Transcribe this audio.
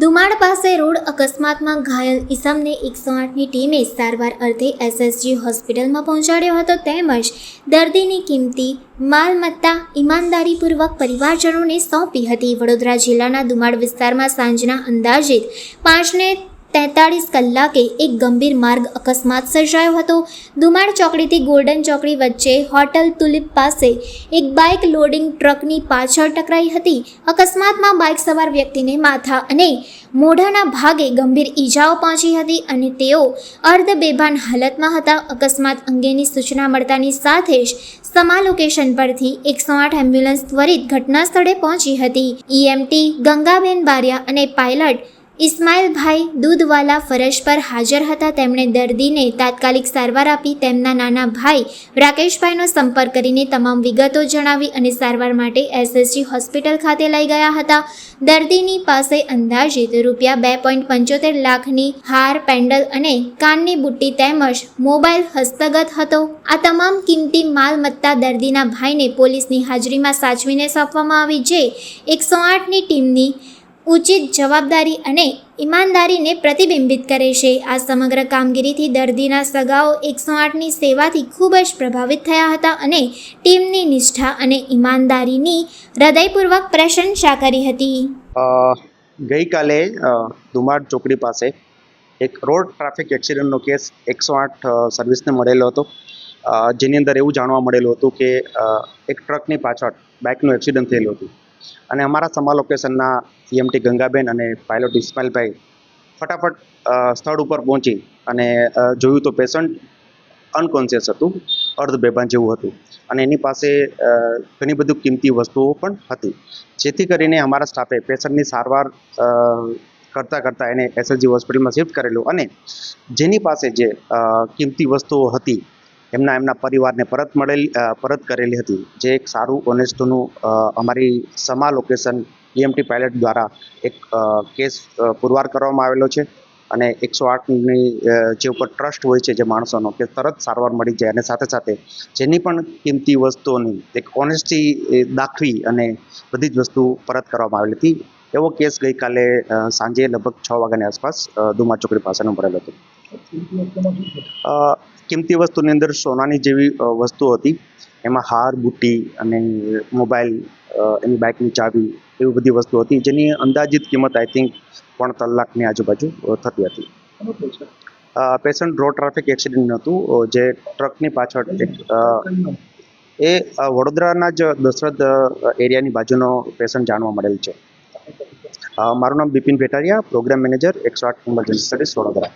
દુમાડ પાસે રોડ અકસ્માતમાં ઘાયલ ઈસમને 108ની ટીમે સારવાર અર્થે એસએસજી હોસ્પિટલમાં પહોંચાડ્યો હતો, તેમજ દર્દીની કિંમતી માલમત્તા ઈમાનદારીપૂર્વક પરિવારજનોને સોંપી હતી. વડોદરા જિલ્લાના દુમાડ વિસ્તારમાં સાંજના અંદાજિત 5:43 કલાકે એક ગંભીર માર્ગ અકસ્માત સર્જાયો હતો. દુમાડ ચોકડીથી ગોલ્ડન ચોકડી વચ્ચે હોટલ તુલિપ પાસે એક બાઇક લોડિંગ ટ્રકની પાછળ ટકરાઈ હતી. અકસ્માતમાં બાઇક સવાર વ્યક્તિને માથા અને મોઢાના ભાગે ગંભીર ઈજાઓ પહોંચી હતી અને તેઓ અર્ધ બેભાન હાલતમાં હતા. અકસ્માત અંગેની સૂચના મળતાની સાથે જ સમા લોકેશન પરથી 108 એમ્બ્યુલન્સ ત્વરિત ઘટના સ્થળે પહોંચી હતી. ઈએમટી ગંગાબેન બારિયા અને પાયલટ ઇસ્માઇલભાઈ દૂધવાલા ફરજ પર હાજર હતા. તેમણે દર્દીને તાત્કાલિક સારવાર આપી તેમના નાના ભાઈ રાકેશભાઈનો સંપર્ક કરીને તમામ વિગતો જણાવી અને સારવાર માટે એસએસજી હોસ્પિટલ ખાતે લઈ ગયા હતા. દર્દીની પાસે અંદાજિત ₹2.75 લાખની હાર, પેન્ડલ અને કાનની બુટ્ટી તેમજ મોબાઈલ હસ્તગત હતો. આ તમામ કિંમતી માલમત્તા દર્દીના ભાઈને પોલીસની હાજરીમાં સાચવીને સોંપવામાં આવી, જે 108ની ટીમની ઉચિત જવાબદારી અને ઈમાનદારીને પ્રતિબિંબિત કરે છે. આ સમગ્ર કામગીરીથી દર્દીના સગાઓ 108ની સેવાથી ખૂબ જ પ્રભાવિત થયા હતા અને ટીમની નિષ્ઠા અને ઈમાનદારીની હૃદયપૂર્વક પ્રશંસા કરી હતી. ગઈકાલે દુમાડ ચોકડી પાસે એક રોડ ટ્રાફિક એક્સિડન્ટનો કેસ 108 સર્વિસને મળેલો હતો, જેની અંદર એવું જાણવા મળેલું હતું કે એક ટ્રકની પાછળ બાઇકનું એક્સિડન્ટ થયેલું હતું અને અમારા સમા લોકેશનના ઈએમટી ગંગાબેન અને પાયલોટ ઇસ્માઇલભાઈ ફટાફટ સ્થળ ઉપર પહોંચી અને જોયું તો પેશન્ટ અનકોન્શિયસ હતું, અર્ધ બેભાન જેવું હતું અને એની પાસે ઘણી બધી કિંમતી વસ્તુઓ પણ હતી, જેથી કરીને અમારા સ્ટાફે પેશન્ટની સારવાર કરતાં એને એસએસજી હોસ્પિટલમાં શિફ્ટ કરેલું અને જેની પાસે જે કિંમતી વસ્તુઓ હતી એમના પરિવારને પરત કરેલી હતી, જે એક સારું ઓનેસ્ટનું અમારી સમા લોકેશન ઈએમટી પાયલટ દ્વારા એક કેસ પુરવાર કરવામાં આવેલો છે અને 108ની જે ઉપર ટ્રસ્ટ હોય છે જે માણસોનો, કે તરત સારવાર મળી જાય અને સાથે સાથે જેની પણ કિંમતી વસ્તુઓની એક ઓનેસ્ટી દાખવી અને બધી જ વસ્તુ પરત કરવામાં આવેલી હતી. એવો કેસ ગઈકાલે સાંજે લગભગ 6 વાગ્યાની આસપાસ દુમાડ ચોકડી પાસેનો મળેલો હતો. કિંમતી વસ્તુની અંદર સોનાની જેવી વસ્તુઓ હતી, એમાં હાર, બુટ્ટી અને મોબાઈલ, એની બાઇકની ચાવી, એવી બધી વસ્તુઓ હતી, જેની અંદાજિત કિંમત આઈ થિંક 3.25 લાખની આજુબાજુ થતી હતી. પેશન્ટ રોડ ટ્રાફિક એક્સિડન્ટ હતું, જે ટ્રકની પાછળ એ વડોદરાના જ દશરથ એરિયાની બાજુનો પેશન્ટ જાણવા મળેલ છે. મારું નામ Bipin Bhetariya, programme manager 108 emergency service Vadodara.